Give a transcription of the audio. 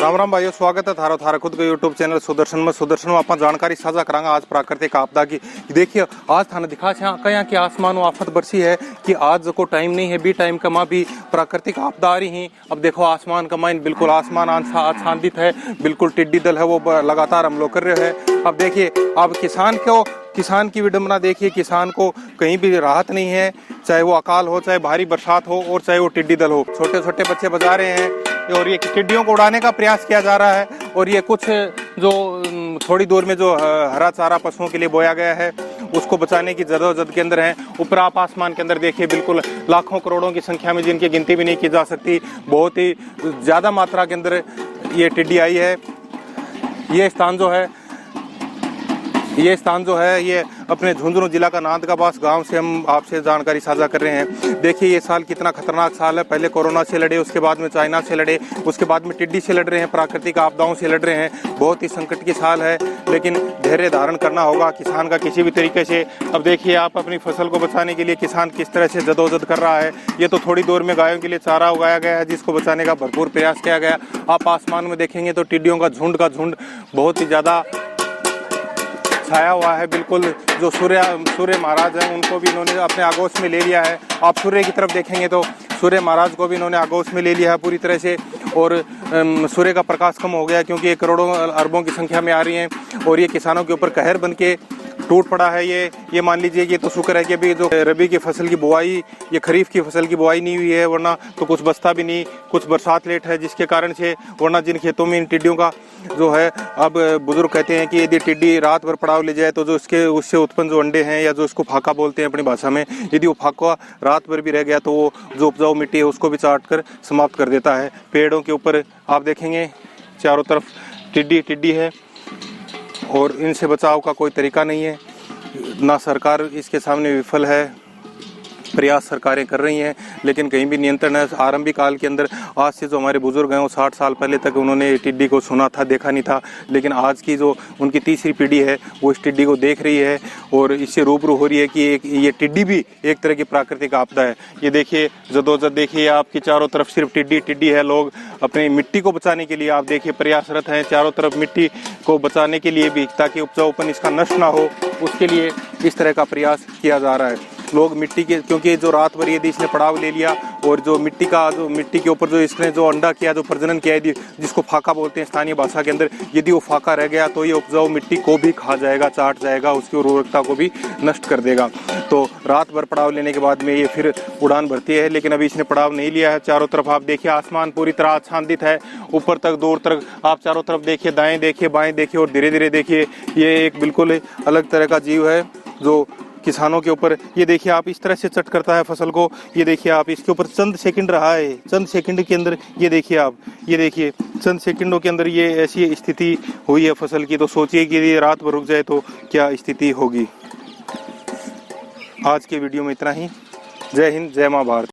राम राम भाइयों, स्वागत है थारा खुद के यूट्यूब चैनल सुदर्शन में आप जानकारी साझा करांगा आज प्राकृतिक आपदा की। देखिए आज थाने दिखा कहीं कि आसमान आफत बरसी है कि आज को टाइम नहीं है, बी टाइम का माँ भी प्राकृतिक आपदा आ रही है। अब देखो आसमान का माइन बिल्कुल आसमान आच्छादित है, बिल्कुल टिड्डी दल है वो लगातार हमला कर रहे हैं। अब देखिए अब किसान की विडंबना देखिए, किसान को कहीं भी राहत नहीं है, चाहे वो अकाल हो, चाहे भारी बरसात हो और चाहे वो टिड्डी दल हो। छोटे छोटे बच्चे बजा रहे हैं और ये टिड्डियों को उड़ाने का प्रयास किया जा रहा है। और ये कुछ जो थोड़ी दूर में जो हरा चारा पशुओं के लिए बोया गया है उसको बचाने की जद्दोजहद के अंदर है। ऊपर आप आसमान के अंदर देखिए बिल्कुल लाखों करोड़ों की संख्या में, जिनकी गिनती भी नहीं की जा सकती, बहुत ही ज्यादा मात्रा के अंदर ये टिड्डी आई है। ये स्थान जो है ये अपने झुंझुनू जिला का नांदगाबास गांव से हम आपसे जानकारी साझा कर रहे हैं। देखिए ये साल कितना खतरनाक साल है। पहले कोरोना से लड़े, उसके बाद में चाइना से लड़े, उसके बाद में टिड्डी से लड़ रहे हैं, प्राकृतिक आपदाओं से लड़ रहे हैं। बहुत ही संकट की साल है, लेकिन धैर्य धारण करना होगा किसान का किसी भी तरीके से। अब देखिए आप अपनी फसल को बचाने के लिए किसान किस तरह से जदोजहद कर रहा है। ये तो थोड़ी दूर में गायों के लिए चारा उगाया गया है जिसको बचाने का भरपूर प्रयास किया गया। आप आसमान में देखेंगे तो टिड्डियों का झुंड बहुत ही ज्यादा छाया हुआ है। बिल्कुल जो सूर्य महाराज हैं उनको भी इन्होंने अपने आगोश में ले लिया है। आप सूर्य की तरफ देखेंगे तो सूर्य महाराज को भी इन्होंने आगोश में ले लिया है पूरी तरह से। और सूर्य का प्रकाश कम हो गया क्योंकि ये करोड़ों अरबों की संख्या में आ रही हैं और ये किसानों के ऊपर कहर बन के टूट पड़ा है। ये मान लीजिए कि तो शुक्र है कि अभी जो रबी की फसल की बुआई, ये खरीफ की फसल की बुआई नहीं हुई है, वरना तो कुछ बस्ता भी नहीं, कुछ बरसात लेट है जिसके कारण से, वरना जिन खेतों में इन टिड्डियों का जो है, अब बुजुर्ग कहते हैं कि यदि टिड्डी रात भर पड़ाव ले जाए तो जो उससे उत्पन्न जो अंडे हैं या जो इसको फाका बोलते हैं अपनी भाषा में, यदि वो फाका रात भर भी रह गया तो वो जो उपजाऊ मिट्टी है उसको भी चाट कर समाप्त कर देता है। पेड़ों के ऊपर आप देखेंगे चारों तरफ टिड्डी है और इनसे बचाव का कोई तरीका नहीं है। ना सरकार इसके सामने विफल है, प्रयास सरकारें कर रही हैं लेकिन कहीं भी नियंत्रण है। आरंभिक काल के अंदर आज से जो हमारे बुजुर्ग हैं वो 60 साल पहले तक उन्होंने टिड्डी को सुना था, देखा नहीं था, लेकिन आज की जो उनकी तीसरी पीढ़ी है वो इस टिड्डी को देख रही है और इससे रूबरू हो रही है कि ये टिड्डी भी एक तरह की प्राकृतिक आपदा है। ये देखिए जदोजहद देखिए, आपकी चारों तरफ सिर्फ टिड्डी है। लोग अपनी मिट्टी को बचाने के लिए आप देखिए प्रयासरत हैं, चारों तरफ मिट्टी को बचाने के लिए भी, ताकि उपजाऊपन इसका नष्ट ना हो, उसके लिए इस तरह का प्रयास किया जा रहा है। लोग मिट्टी के, क्योंकि जो रात भर यदि इसने पड़ाव ले लिया और जो मिट्टी के ऊपर जो इसने जो अंडा किया, जो प्रजनन किया, यदि जिसको फाका बोलते हैं स्थानीय भाषा के अंदर, यदि वो फाका रह गया तो ये उपजाऊ मिट्टी को भी खा जाएगा, चाट जाएगा, उसकी उर्वरकता को भी नष्ट कर देगा। तो रात भर पड़ाव लेने के बाद में ये फिर उड़ान भरती है, लेकिन अभी इसने पड़ाव नहीं लिया है। चारों तरफ आप देखिए आसमान पूरी तरह आच्छादित है, ऊपर तक दूर तक आप चारों तरफ देखिए, दाएं देखिए, बाएं देखिए और धीरे धीरे देखिए। ये एक बिल्कुल अलग तरह का जीव है जो किसानों के ऊपर, ये देखिए आप इस तरह से चट करता है फसल को। ये देखिए आप इसके ऊपर चंद सेकंड रहा है, चंद सेकंड के अंदर ये देखिए आप, ये देखिए चंद सेकंडों के अंदर ये ऐसी स्थिति हुई है फसल की। तो सोचिए कि ये रात भर रुक जाए तो क्या स्थिति होगी। आज के वीडियो में इतना ही। जय हिंद, जय मां भारत।